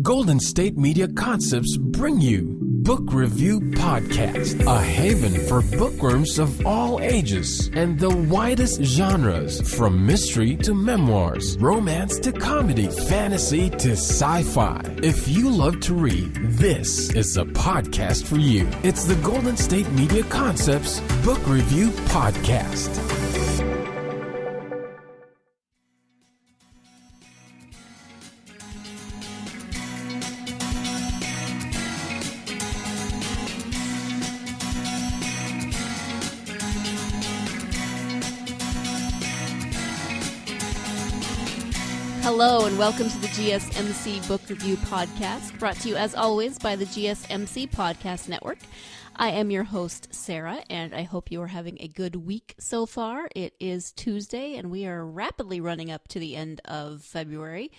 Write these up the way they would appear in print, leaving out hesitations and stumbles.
Golden State Media Concepts bring you Book Review Podcast, a haven for bookworms of all ages and the widest genres, from mystery to memoirs, romance to comedy, fantasy to sci-fi. If you love to read, this is a podcast for you. It's the Golden State Media Concepts Book Review Podcast. Hello and welcome to the GSMC Book Review Podcast, brought to you as always by the GSMC Podcast Network. I am your host, Sarah, and I hope you are having a good week so far. It is Tuesday, and we are rapidly running up to the end of February,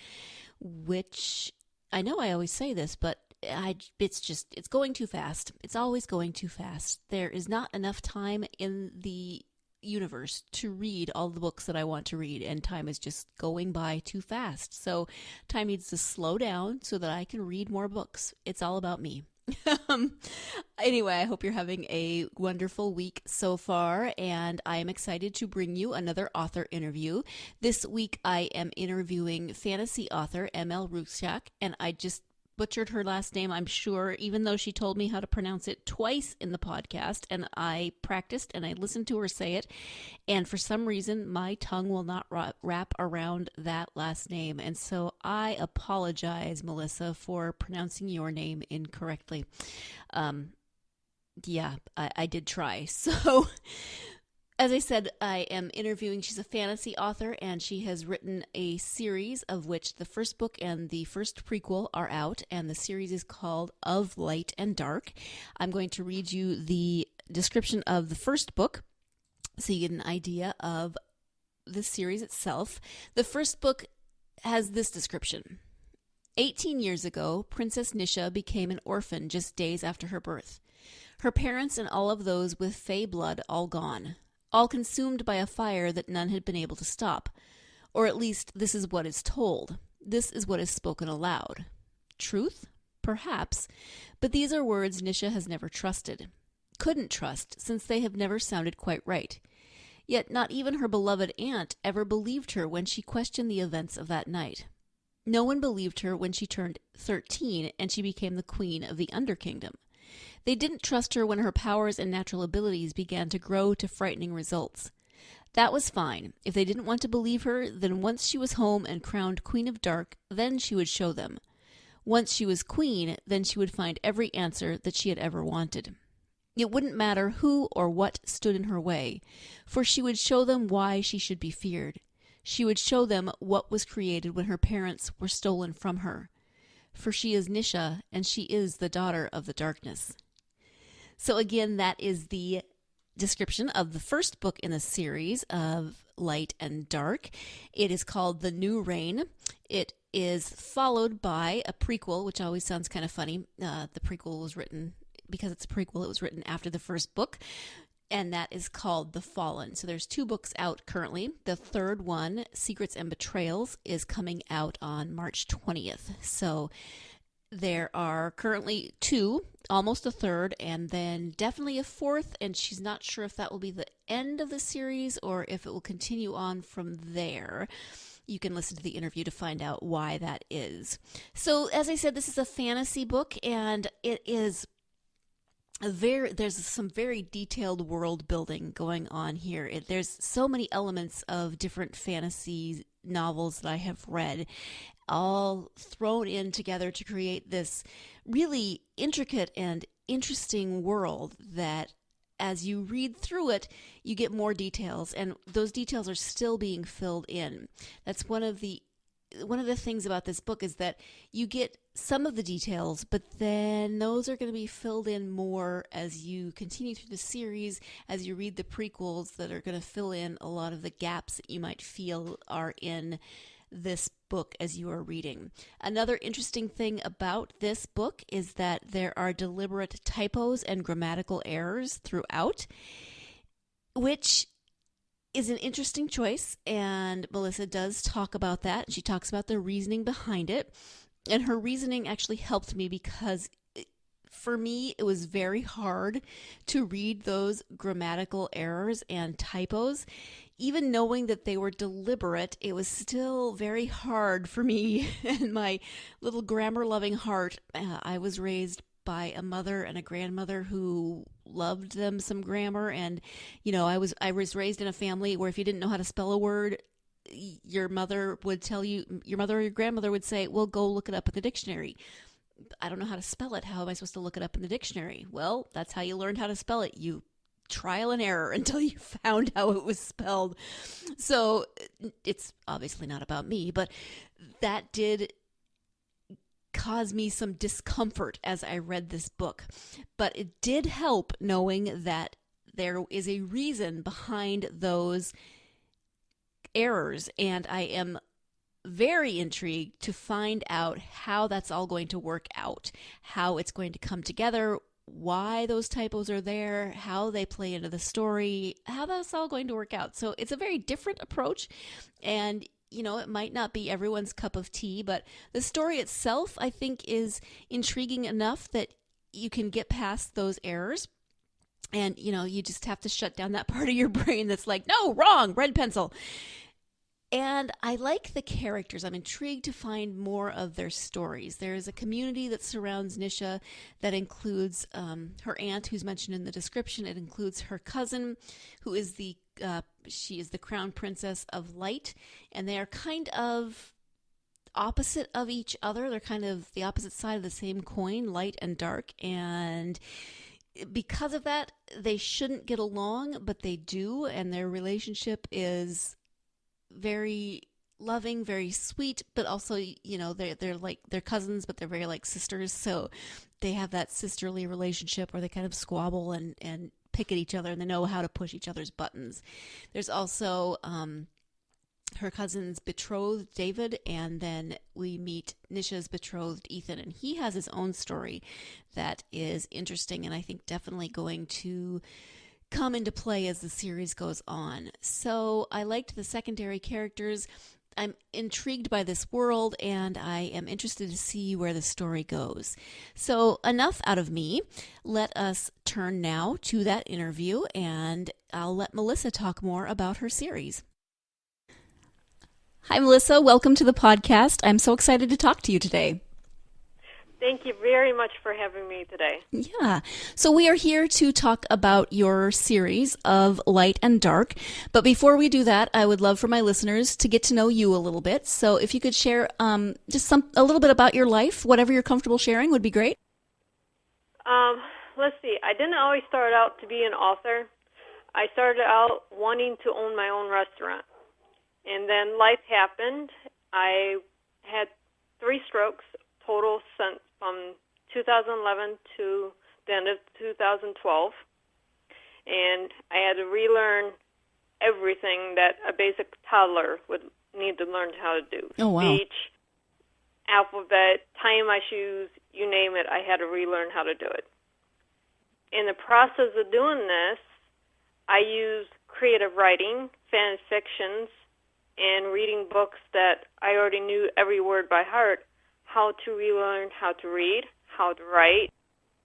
which I know I always say this, but it's going too fast. It's always going too fast. There is not enough time in the universe to read all the books that I want to read, and time is just going by too fast. So time needs to slow down so that I can read more books. It's all about me. Anyway, I hope you're having a wonderful week so far, and I am excited to bring you another author interview. This week I am interviewing fantasy author M.L. Ruscsak, and I just butchered her last name, I'm sure, even though she told me how to pronounce it twice in the podcast, and I practiced and I listened to her say it, and for some reason my tongue will not wrap around that last name, and so I apologize, Melissa, for pronouncing your name incorrectly. I did try. So as I said, I am interviewing, she's a fantasy author, and she has written a series of which the first book and the first prequel are out, and the series is called Of Lite and Darke. I'm going to read you the description of the first book so you get an idea of the series itself. The first book has this description. 18 years ago, Princess Nisha became an orphan just days after her birth. Her parents and all of those with fey blood all gone. All consumed by a fire that none had been able to stop. Or at least this is what is told. This is what is spoken aloud. Truth? Perhaps. But these are words Nisha has never trusted. Couldn't trust, since they have never sounded quite right. Yet not even her beloved aunt ever believed her when she questioned the events of that night. No one believed her when she turned 13 and she became the queen of the Underkingdom. They didn't trust her when her powers and natural abilities began to grow to frightening results. That was fine. If they didn't want to believe her, then once she was home and crowned Queen of Dark, then she would show them. Once she was queen, then she would find every answer that she had ever wanted. It wouldn't matter who or what stood in her way, for she would show them why she should be feared. She would show them what was created when her parents were stolen from her. For she is Nisha, and she is the daughter of the darkness. So again, that is the description of the first book in the series of Lite and Darke. It is called The New Reign. It is followed by a prequel, which always sounds kind of funny. The prequel was written, because it's a prequel, it was written after the first book, and that is called The Fallen. So there's 2 books out currently. The third one, Secrets and Betrayals, is coming out on March 20th. So there are currently 2, almost a third, and then definitely a 4th, and she's not sure if that will be the end of the series or if it will continue on from there. You can listen to the interview to find out why that is. So as I said, this is a fantasy book, and it is there's some very detailed world building going on here. There's so many elements of different fantasy novels that I have read, all thrown in together to create this really intricate and interesting world that as you read through it, you get more details, and those details are still being filled in. That's one of the things about this book, is that you get some of the details, but then those are going to be filled in more as you continue through the series, as you read the prequels that are going to fill in a lot of the gaps that you might feel are in this book as you are reading. Another interesting thing about this book is that there are deliberate typos and grammatical errors throughout, which is an interesting choice, and Melissa does talk about that. She talks about the reasoning behind it. And her reasoning actually helped me because for me, it was very hard to read those grammatical errors and typos. Even knowing that they were deliberate, it was still very hard for me and my little grammar-loving heart. I was raised by a mother and a grandmother who loved them some grammar, and I was raised in a family where if you didn't know how to spell a word, your mother would tell you, your mother or your grandmother would say, well, go look it up in the dictionary. I don't know how to spell it. How am I supposed to look it up in the dictionary? Well, that's how you learned how to spell it. You trial and error until you found how it was spelled. So it's obviously not about me, but that did cause me some discomfort as I read this book. But it did help knowing that there is a reason behind those errors, and I am very intrigued to find out how that's all going to work out, how it's going to come together, why those typos are there, how they play into the story, how that's all going to work out. So it's a very different approach, and it might not be everyone's cup of tea, but the story itself, I think, is intriguing enough that you can get past those errors. And, you just have to shut down that part of your brain that's like, no, wrong, red pencil. And I like the characters. I'm intrigued to find more of their stories. There is a community that surrounds Nisha that includes her aunt, who's mentioned in the description. It includes her cousin, who is she is the crown princess of Light, and they are kind of opposite of each other. They're kind of the opposite side of the same coin, Light and Dark, and because of that, they shouldn't get along, but they do, and their relationship is very loving, very sweet, but also, they're like, they're cousins, but they're very like sisters. So they have that sisterly relationship where they kind of squabble and pick at each other, and they know how to push each other's buttons. There's also her cousin's betrothed, David, and then we meet Nisha's betrothed, Ethan, and he has his own story that is interesting, and I think definitely going to come into play as the series goes on. So I liked the secondary characters. I'm intrigued by this world, and I am interested to see where the story goes. So enough out of me. Let us turn now to that interview, and I'll let Melissa talk more about her series. Hi, Melissa. Welcome to the podcast. I'm so excited to talk to you today. Thank you very much for having me today. Yeah. So we are here to talk about your series of Light and Dark. But before we do that, I would love for my listeners to get to know you a little bit. So if you could share just a little bit about your life, whatever you're comfortable sharing would be great. Let's see. I didn't always start out to be an author. I started out wanting to own my own restaurant. And then life happened. I had 3 strokes total since from 2011 to the end of 2012, and I had to relearn everything that a basic toddler would need to learn how to do. Oh, wow. Speech, alphabet, tying my shoes, you name it, I had to relearn how to do it. In the process of doing this, I used creative writing, fan fictions, and reading books that I already knew every word by heart, how to relearn how to read, how to write,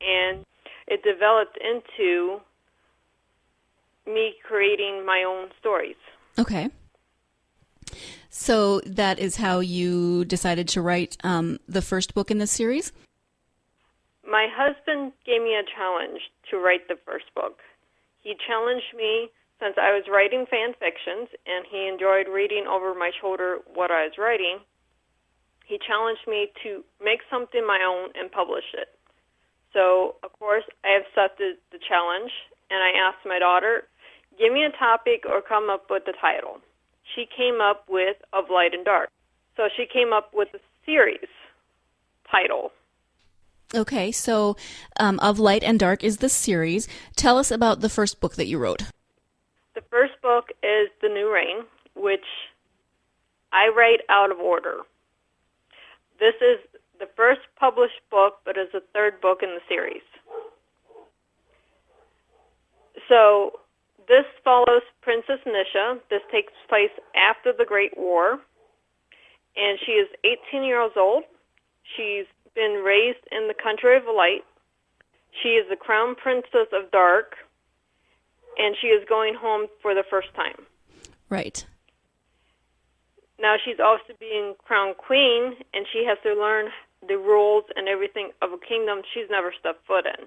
and it developed into me creating my own stories. Okay. So that is how you decided to write the first book in this series? My husband gave me a challenge to write the first book. He challenged me since I was writing fan fictions, and he enjoyed reading over my shoulder what I was writing. He challenged me to make something my own and publish it. So, of course, I accepted the challenge, and I asked my daughter, give me a topic or come up with the title. She came up with Of Light and Dark. So she came up with the series title. Okay, so Of Light and Dark is the series. Tell us about the first book that you wrote. The first book is The New Reign, which I write out of order. This is the first published book, but is the 3rd book in the series. So this follows Princess Nisha. This takes place after the Great War, and she is 18 years old, She's been raised in the country of light. She is the crown princess of dark, and she is going home for the first time. Right. Now she's also being crowned queen, and she has to learn the rules and everything of a kingdom she's never stepped foot in.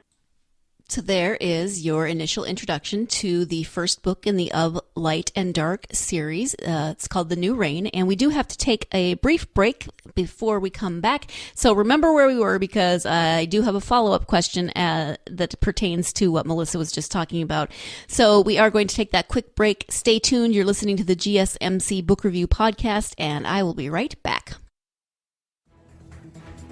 So there is your initial introduction to the first book in the Of Lite and Darke series. It's called The New Reign, and we do have to take a brief break before we come back. So remember where we were, because I do have a follow-up question that pertains to what Melissa was just talking about. So we are going to take that quick break. Stay tuned. You're listening to the GSMC Book Review Podcast, and I will be right back.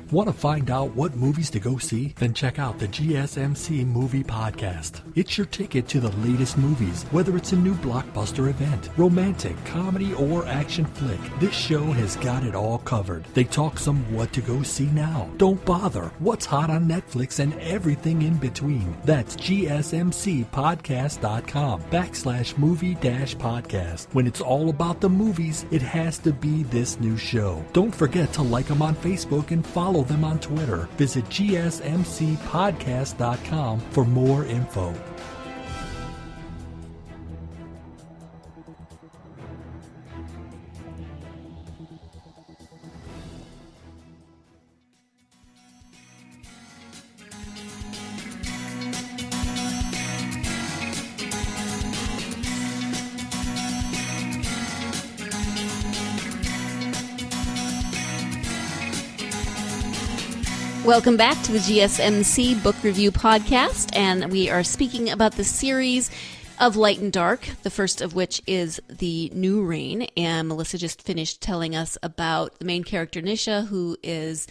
Want to find out what movies to go see? Then check out the GSMC Movie Podcast. It's your ticket to the latest movies, whether it's a new blockbuster event, romantic, comedy, or action flick. This show has got it all covered. They talk some what to go see now, don't bother, what's hot on Netflix, and everything in between. That's gsmcpodcast.com/movie-podcast. When it's all about the movies, it has to be this new show. Don't forget to like them on Facebook and follow them on Twitter. Visit gsmcpodcast.com for more info. Welcome back to the GSMC Book Review Podcast, and we are speaking about the series of Lite and Darke, the first of which is The New Reign, and Melissa just finished telling us about the main character, Nisha, who is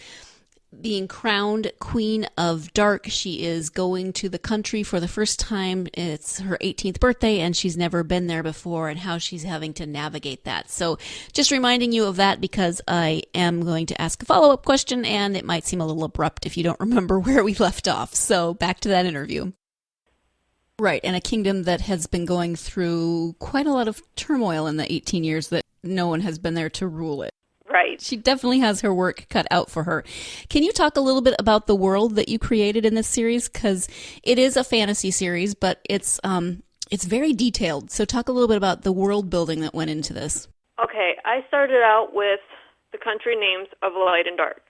being crowned Queen of Dark. She is going to the country for the first time. It's her 18th birthday, and she's never been there before, and how she's having to navigate that. So just reminding you of that, because I am going to ask a follow-up question, and it might seem a little abrupt if you don't remember where we left off. So back to that interview. Right, and a kingdom that has been going through quite a lot of turmoil in the 18 years that no one has been there to rule it. Right. She definitely has her work cut out for her. Can you talk a little bit about the world that you created in this series? Because it is a fantasy series, but it's very detailed. So talk a little bit about the world building that went into this. Okay, I started out with the country names of Lite and Darke.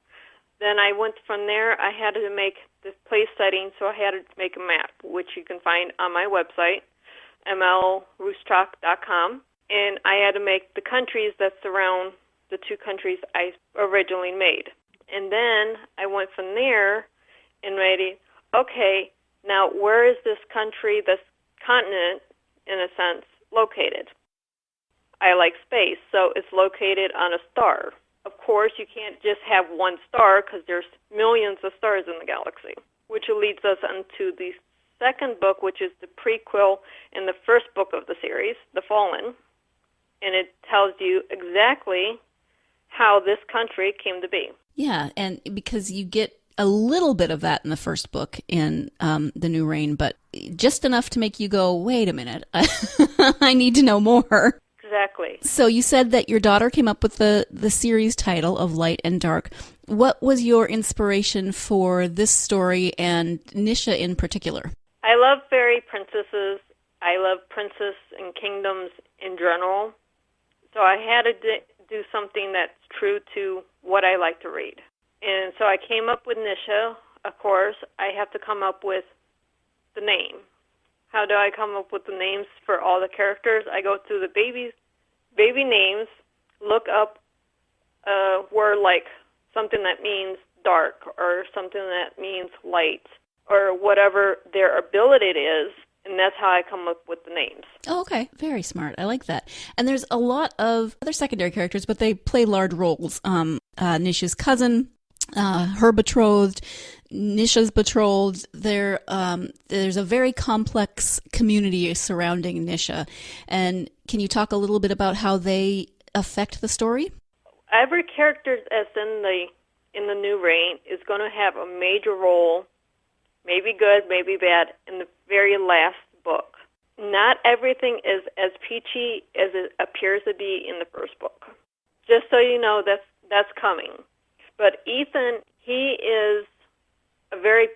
Then I went from there. I had to make this place setting, so I had to make a map, which you can find on my website, M.L.Ruscsak.com. And I had to make the countries that surround the two countries I originally made. And then I went from there and made, okay, now where is this country, this continent, in a sense, located? I like space, so it's located on a star. Of course, you can't just have one star because there's millions of stars in the galaxy, which leads us into the second book, which is the prequel in the first book of the series, The Fallen, and it tells you exactly how this country came to be. Yeah, and because you get a little bit of that in the first book in The New Reign, but just enough to make you go, wait a minute, I need to know more. Exactly. So you said that your daughter came up with the series title of Lite and Darke. What was your inspiration for this story and Nisha in particular? I love fairy princesses. I love princess and kingdoms in general. So I had to do something that's true to what I like to read. And so I came up with Nisha. Of course, I have to come up with the name. How do I come up with the names for all the characters? I go through the baby names, look up word like something that means dark or something that means light or whatever their ability is, and that's how I come up with the names. Oh, okay. Very smart. I like that. And there's a lot of other secondary characters, but they play large roles. Nisha's cousin, her betrothed, Nisha's betrothed. There's a very complex community surrounding Nisha. And can you talk a little bit about how they affect the story? Every character that's in the New Reign is going to have a major role, maybe good, maybe bad, in the very last book. Not everything is as peachy as it appears to be in the first book. Just so you know, that's coming. But Ethan, He is a very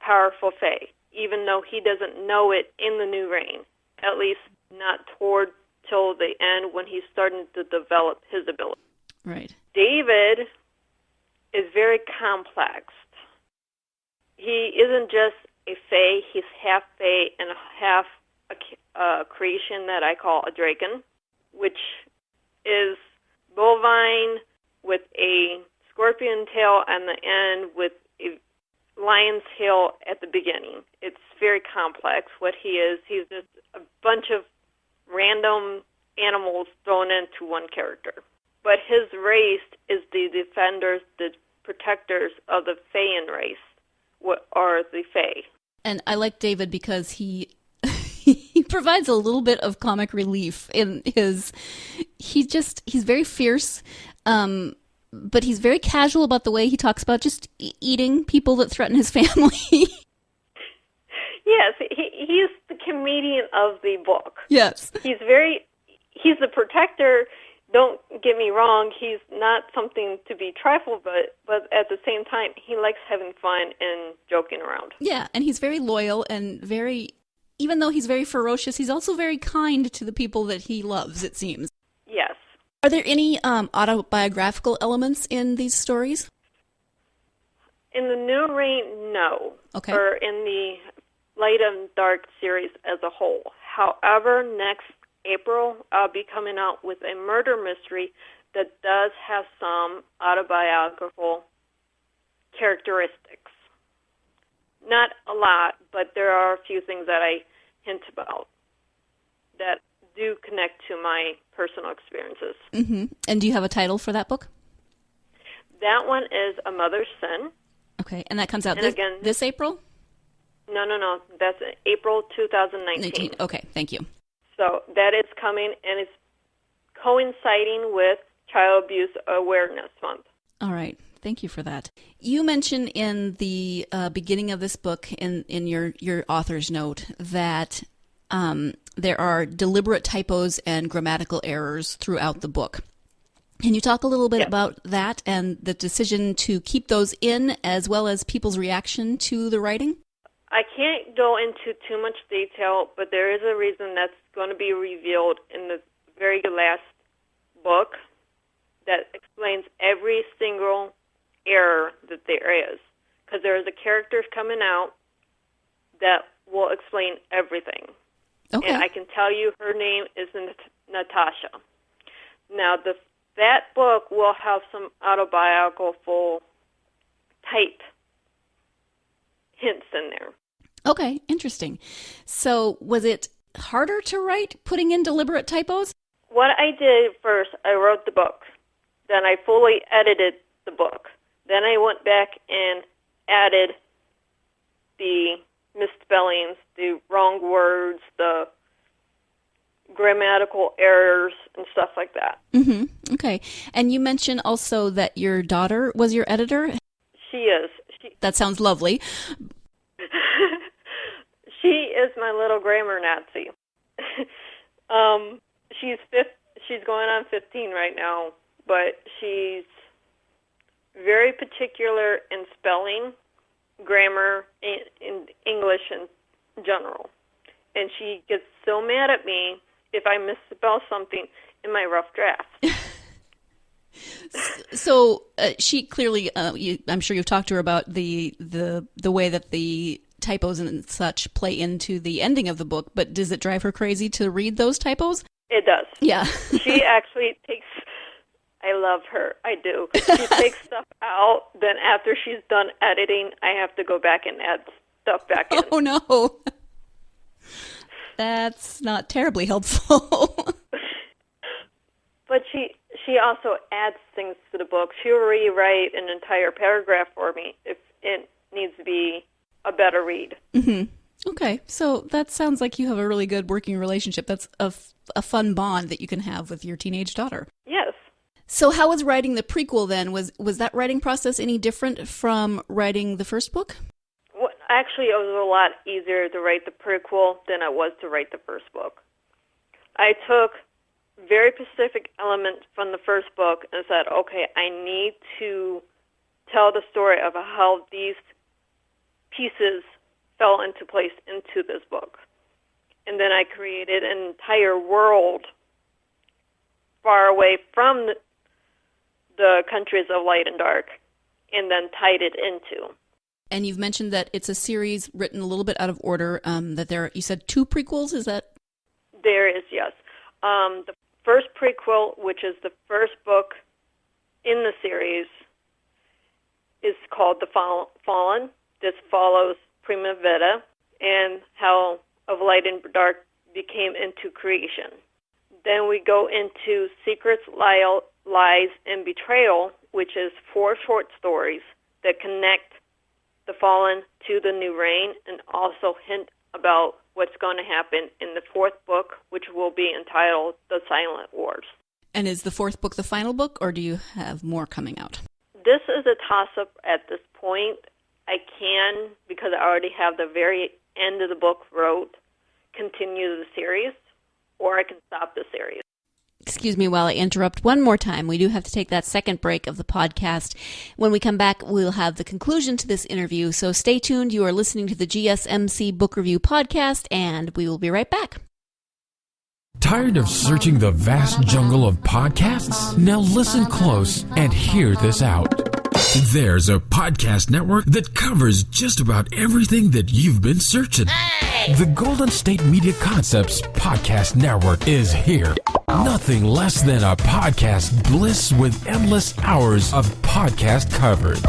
powerful Fae, even though he doesn't know it in the New Reign, at least not till the end when he's starting to develop his ability. Right. David is very complex. He isn't just a Fae, he's half Fae and half a creation that I call a Draken, which is bovine with a scorpion tail on the end with a lion's tail at the beginning. It's very complex what he is. He's just a bunch of random animals thrown into one character. But his race is the defenders, the protectors of the Faian race, what are the Fae. And I like David because he he provides a little bit of comic relief in his. He's very fierce, but he's very casual about the way he talks about just eating people that threaten his family. Yes, he's the comedian of the book. Yes, he's the protector. Don't get me wrong, he's not something to be trifled, but at the same time, he likes having fun and joking around. Yeah, and he's very loyal and even though he's very ferocious, he's also very kind to the people that he loves, it seems. Yes. Are there any autobiographical elements in these stories? In the New Reign, no. Okay. Or in the Lite and Darke series as a whole. However, next April, I'll be coming out with a murder mystery that does have some autobiographical characteristics. Not a lot, but there are a few things that I hint about that do connect to my personal experiences. Mm-hmm. And do you have a title for that book? That one is A Mother's Sin. Okay, and that comes out this April? No. That's April 2019. Okay, thank you. So that is coming, and it's coinciding with Child Abuse Awareness Month. All right. Thank you for that. You mentioned in the beginning of this book, in your author's note, that there are deliberate typos and grammatical errors throughout the book. Can you talk a little bit about that and the decision to keep those in, as well as people's reaction to the writing? I can't go into too much detail, but there is a reason that's going to be revealed in the very last book that explains every single error that there is. Because there is a character coming out that will explain everything. Okay. And I can tell you her name is Natasha. Now, that book will have some autobiographical type hints in there. Okay, interesting. So was it harder to write, putting in deliberate typos? What I did first, I wrote the book. Then I fully edited the book. Then I went back and added the misspellings, the wrong words, the grammatical errors, and stuff like that. Mm-hmm. Okay. And you mentioned also that your daughter was your editor? She is. That sounds lovely. She is my little grammar Nazi. She's going on 15 right now, but she's very particular in spelling, grammar, in English in general. And she gets so mad at me if I misspell something in my rough draft. So she clearly, I'm sure you've talked to her about the way that the typos and such play into the ending of the book, but does it drive her crazy to read those typos? It does. Yeah. She actually takes, I love her, I do. She takes stuff out, then after she's done editing, I have to go back and add stuff back in. Oh no. That's not terribly helpful. But she also adds things to the book. She'll rewrite an entire paragraph for me if it needs to be a better read. Mm-hmm. Okay, so that sounds like you have a really good working relationship. That's a fun bond that you can have with your teenage daughter. Yes. So how was writing the prequel then? Was that writing process any different from writing the first book? Well, actually, it was a lot easier to write the prequel than it was to write the first book. I took very specific elements from the first book and said, okay, I need to tell the story of how these pieces fell into place into this book. And then I created an entire world far away from the countries of Light and Dark, and then tied it into. And you've mentioned that it's a series written a little bit out of order, that there, you said 2 prequels, is that? There is, yes. The first prequel, which is the first book in the series, is called The Fallen. This follows Prima Vita and how of Light and Dark became into creation. Then we go into Secrets, Lies, and Betrayal, which is 4 short stories that connect the Fallen to the new reign and also hint about what's going to happen in the 4th book, which will be entitled The Silent Wars. And is the 4th book the final book, or do you have more coming out? This is a toss-up at this point. I can, because I already have the very end of the book wrote, continue the series, or I can stop the series. Excuse me while I interrupt one more time. We do have to take that second break of the podcast. When we come back, we'll have the conclusion to this interview. So stay tuned. You are listening to the GSMC Book Review Podcast, and we will be right back. Tired of searching the vast jungle of podcasts? Now listen close and hear this out. There's a podcast network that covers just about everything that you've been searching. The Golden State Media Concepts Podcast Network is here. Nothing less than a podcast bliss with endless hours of podcast coverage.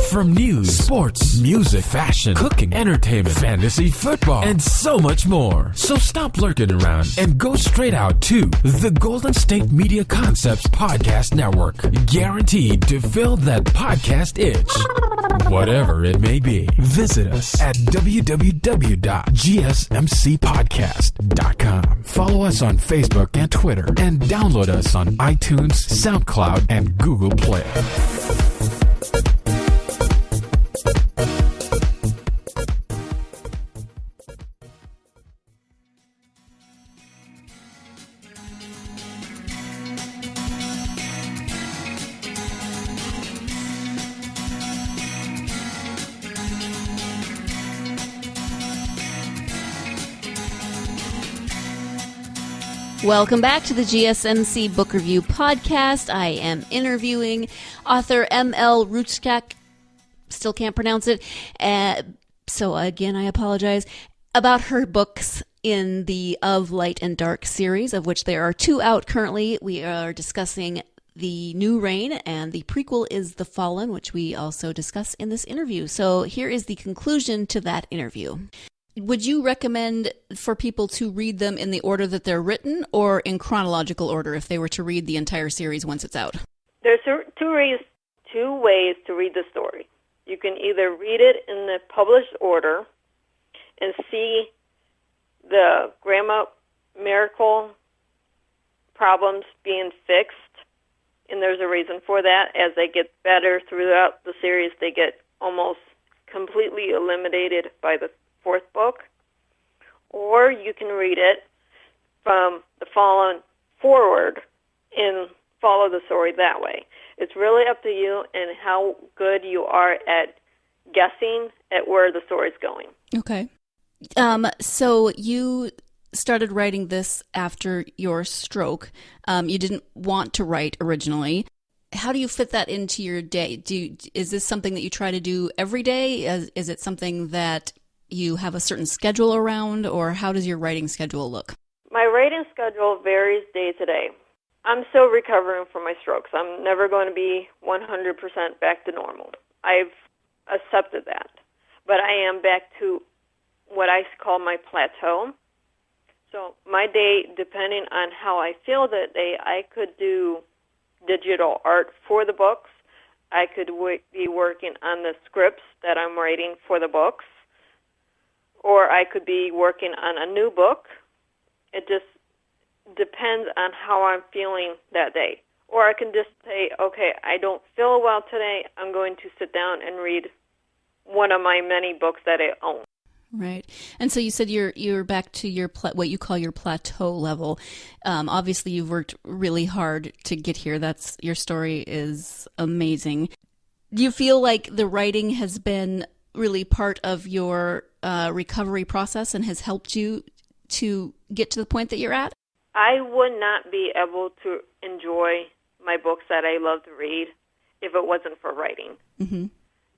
From news, sports, music, fashion, cooking, entertainment, fantasy, football, and so much more. So stop lurking around and go straight out to the Golden State Media Concepts Podcast Network. Guaranteed to fill that podcast itch. Whatever it may be. Visit us at www.gsmcpodcast.com. Follow us on Facebook and Twitter, and download us on iTunes, SoundCloud, and Google Play. Welcome back to the GSMC Book Review Podcast. I am interviewing author M.L. Ruscsak, still can't pronounce it, so again I apologize, about her books in the Of Lite and Darke series, of which there are 2 out currently. We are discussing The New Reign, and the prequel is The Fallen, which we also discuss in this interview. So here is the conclusion to that interview. Would you recommend for people to read them in the order that they're written, or in chronological order if they were to read the entire series once it's out? There's two ways to read the story. You can either read it in the published order and see the grammatical problems being fixed, and there's a reason for that. As they get better throughout the series, they get almost completely eliminated by the 4th book. Or you can read it from The Fallen forward and follow the story that way. It's really up to you and how good you are at guessing at where the story's going. Okay. So you started writing this after your stroke. You didn't want to write originally. How do you fit that into your day? Is this something that you try to do every day? Is it something that you have a certain schedule around, or how does your writing schedule look? My writing schedule varies day to day. I'm still recovering from my strokes. I'm never going to be 100% back to normal. I've accepted that. But I am back to what I call my plateau. So my day, depending on how I feel that day, I could do digital art for the books. I could be working on the scripts that I'm writing for the books. Or I could be working on a new book. It just depends on how I'm feeling that day. Or I can just say, okay, I don't feel well today. I'm going to sit down and read one of my many books that I own. Right. And so you said you're back to your what you call your plateau level. Obviously, you've worked really hard to get here. Your story is amazing. Do you feel like the writing has been really part of your recovery process and has helped you to get to the point that you're at? I would not be able to enjoy my books that I love to read if it wasn't for writing. Mm-hmm.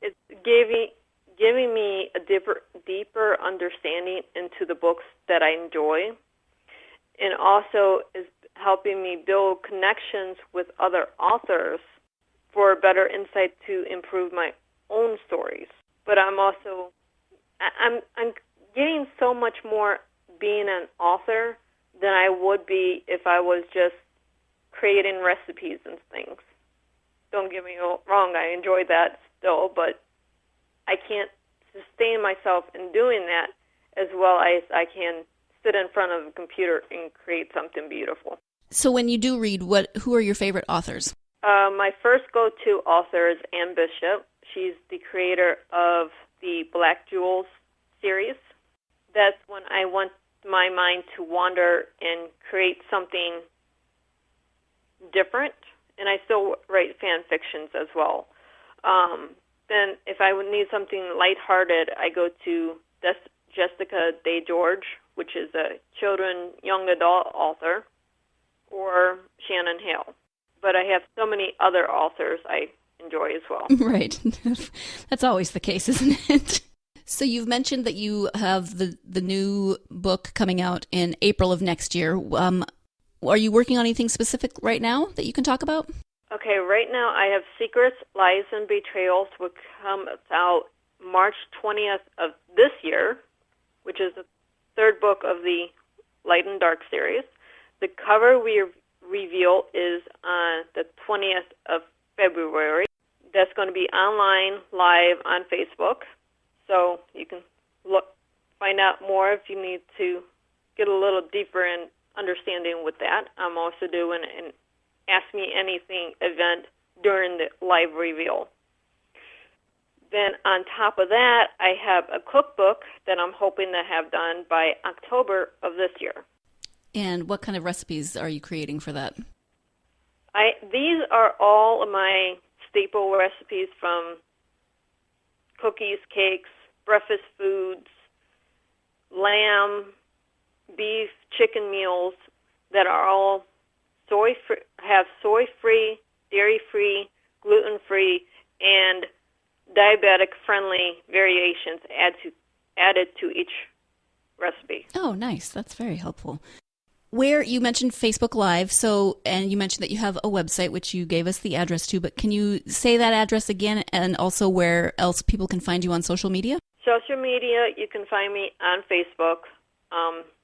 It's giving me a deeper understanding into the books that I enjoy, and also is helping me build connections with other authors for better insight to improve my own stories. But I'm getting so much more being an author than I would be if I was just creating recipes and things. Don't get me wrong, I enjoy that still, but I can't sustain myself in doing that as well as I can sit in front of a computer and create something beautiful. So when you do read, who are your favorite authors? My first go-to author is Anne Bishop. She's the creator of the Black Jewels series. That's when I want my mind to wander and create something different, and I still write fan fictions as well. Then if I would need something lighthearted, I go to Jessica Day George, which is a children, young adult author, or Shannon Hale. But I have so many other authors I enjoy as well. Right. That's always the case, isn't it? So you've mentioned that you have the new book coming out in April of next year. Are you working on anything specific right now that you can talk about? Okay, right now I have Secrets, Lies, and Betrayals, which comes out March 20th of this year, which is the third book of the Lite and Darke Series. The cover we reveal is on the 20th of February. That's going to be online, live on Facebook. So you can find out more if you need to get a little deeper in understanding with that. I'm also doing an Ask Me Anything event during the live reveal. Then on top of that, I have a cookbook that I'm hoping to have done by October of this year. And what kind of recipes are you creating for that? These are all of my staple recipes, from cookies, cakes, breakfast foods, lamb, beef, chicken meals that are all have soy-free, dairy-free, gluten-free, and diabetic-friendly variations added to each recipe. Oh, nice. That's very helpful. Where you mentioned Facebook Live, and you mentioned that you have a website, which you gave us the address to, but can you say that address again, and also where else people can find you on social media? Social media, you can find me on Facebook.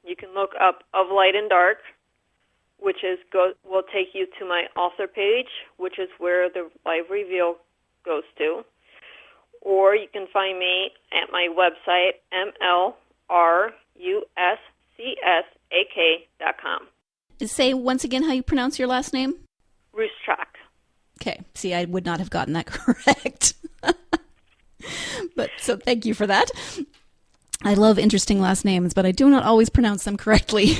You can look up Of Lite and Darke, which will take you to my author page, which is where the live reveal goes to. Or you can find me at my website, ML.Ruscsak.com. Say once again how you pronounce your last name? Ruscsak. Okay. See, I would not have gotten that correct. But so thank you for that. I love interesting last names, but I do not always pronounce them correctly.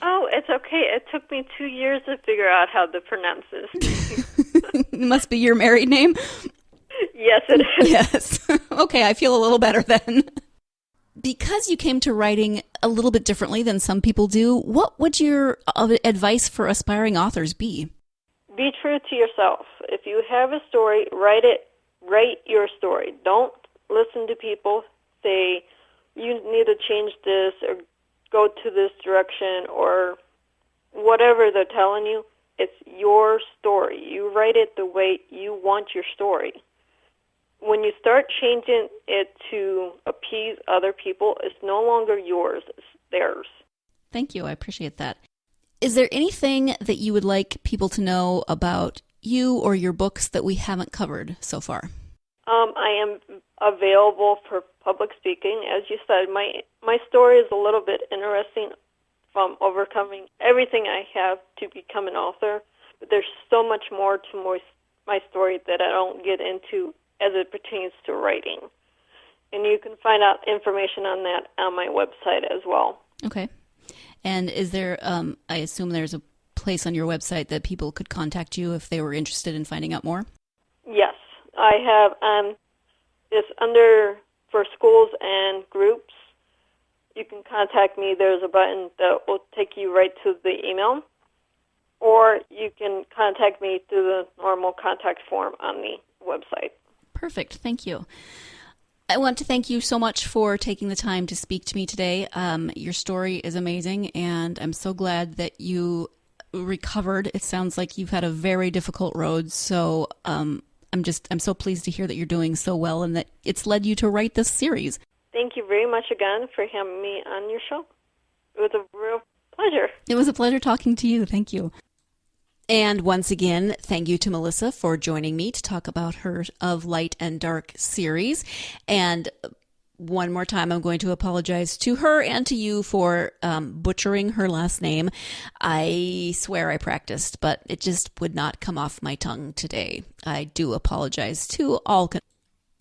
Oh, it's okay. It took me 2 years to figure out how to pronounce this. It must be your married name? Yes, it is. Yes. Okay, I feel a little better then. Because you came to writing a little bit differently than some people do, what would your advice for aspiring authors be? Be true to yourself. If you have a story, write your story. Don't listen to people say, you need to change this or go to this direction or whatever they're telling you. It's your story. You write it the way you want your story. When you start changing it to appease other people, it's no longer yours, it's theirs. Thank you. I appreciate that. Is there anything that you would like people to know about you or your books that we haven't covered so far? I am available for public speaking. As you said, my story is a little bit interesting from overcoming everything I have to become an author, but there's so much more to my story that I don't get into as it pertains to writing. And you can find out information on that on my website as well. Okay. And is there, I assume there's a place on your website that people could contact you if they were interested in finding out more? Yes. I have it's under for schools and groups. You can contact me. There's a button that will take you right to the email, or you can contact me through the normal contact form on the website. Perfect. Thank you. I want to thank you so much for taking the time to speak to me today. Your story is amazing, and I'm so glad that you recovered. It sounds like you've had a very difficult road, so I'm so pleased to hear that you're doing so well and that it's led you to write this series. Thank you very much again for having me on your show. It was a real pleasure. It was a pleasure talking to you. Thank you. And once again, thank you to Melissa for joining me to talk about her of Lite and Darke series. And one more time, I'm going to apologize to her and to you for butchering her last name. I swear I practiced, but it just would not come off my tongue today. I do apologize to all.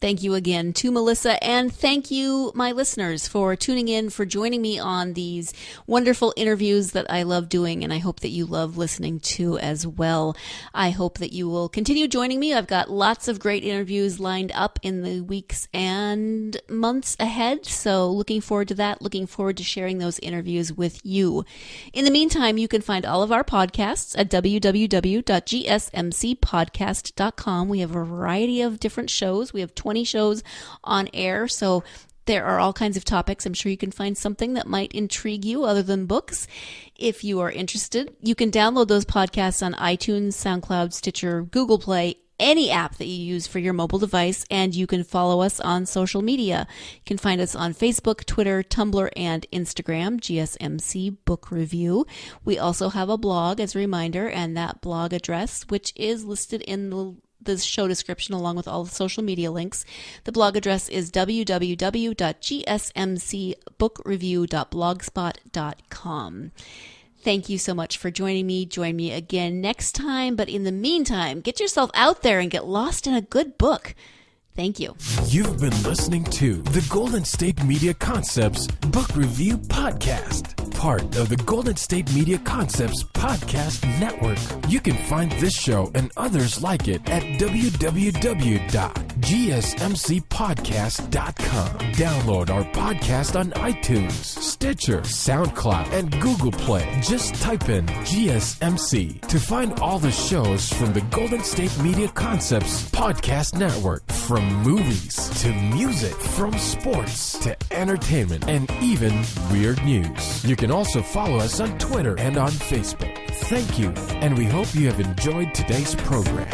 Thank you again to Melissa, and thank you, my listeners, for tuning in, for joining me on these wonderful interviews that I love doing, and I hope that you love listening to as well. I hope that you will continue joining me. I've got lots of great interviews lined up in the weeks and months ahead, so looking forward to that, looking forward to sharing those interviews with you. In the meantime, you can find all of our podcasts at www.gsmcpodcast.com. We have a variety of different shows. We have 20 shows on air, so there are all kinds of topics. I'm sure you can find something that might intrigue you other than books. If you are interested, you can download those podcasts on iTunes, SoundCloud, Stitcher, Google Play, any app that you use for your mobile device, and you can follow us on social media. You can find us on Facebook, Twitter, Tumblr, and Instagram, GSMC Book Review. We also have a blog, as a reminder, and that blog address, which is listed in the show description along with all the social media links. The blog address is www.gsmcbookreview.blogspot.com. Thank you so much for joining me. Join me again next time. But in the meantime, get yourself out there and get lost in a good book. Thank you. You've been listening to the Golden State Media Concepts Book Review Podcast, part of the Golden State Media Concepts Podcast Network. You can find this show and others like it at www.gsmcpodcast.com. Download our podcast on iTunes, Stitcher, SoundCloud, and Google Play. Just type in GSMC to find all the shows from the Golden State Media Concepts Podcast Network. From movies to music, from sports to entertainment, and even weird news. You can also follow us on Twitter and on Facebook. Thank you, and we hope you have enjoyed today's program.